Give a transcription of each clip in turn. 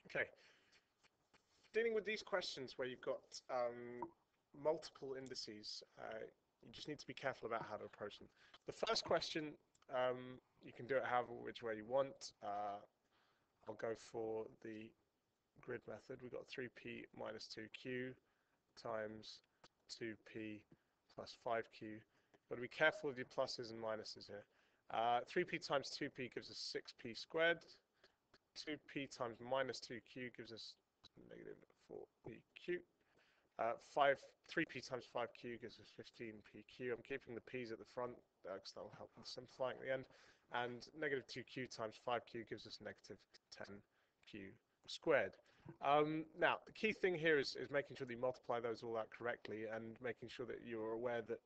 Okay, dealing with these questions where you've got multiple indices, you just need to be careful about how to approach them. The first question, you can do it however which way you want. I'll go for the grid method. We've got 3p minus 2q times 2p plus 5q. Got to be careful with your pluses and minuses here. 3p times 2p gives us 6p squared. 2p times minus 2q gives us negative 4pq. 3p times 5q gives us 15pq. I'm keeping the p's at the front because that'll help with simplifying at the end. And negative 2q times 5q gives us negative 10q squared. Now, the key thing here is making sure that you multiply those all out correctly and making sure that you're aware that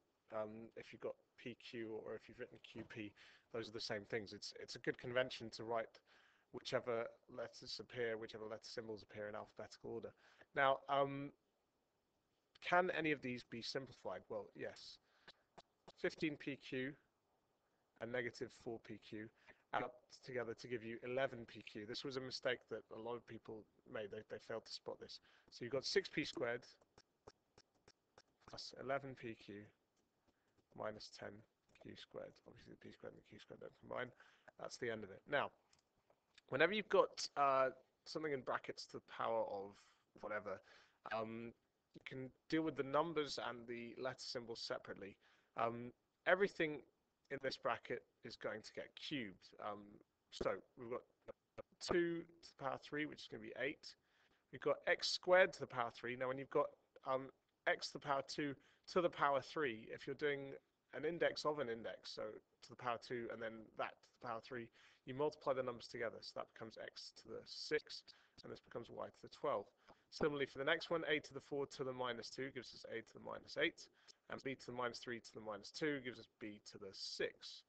if you've got PQ or if you've written QP, those are the same things. It's a good convention to write whichever letters appear, whichever letter symbols appear in alphabetical order. Now, can any of these be simplified? Well, yes. 15PQ and negative 4PQ add up together to give you 11PQ. This was a mistake that a lot of people made. They failed to spot this. So you've got 6P squared plus 11PQ minus 10Q squared. Obviously, the P squared and the Q squared don't combine. That's the end of it. Now, whenever you've got something in brackets to the power of whatever, you can deal with the numbers and the letter symbols separately. Everything in this bracket is going to get cubed. So we've got 2 to the power 3, which is going to be 8. We've got x squared to the power 3. Now, when you've got x to the power 2 to the power 3, if you're doing an index of an index, so to the power 2 and then that to the power 3, you multiply the numbers together. So that becomes x to the 6, and this becomes y to the 12. Similarly, for the next one, a to the 4 to the minus 2 gives us a to the minus 8, and b to the minus 3 to the minus 2 gives us b to the 6.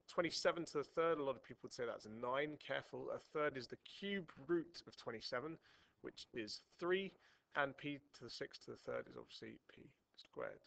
27 to the third, a lot of people would say that's a 9. Careful, a third is the cube root of 27, which is 3, and p to the 6 to the third is obviously p squared.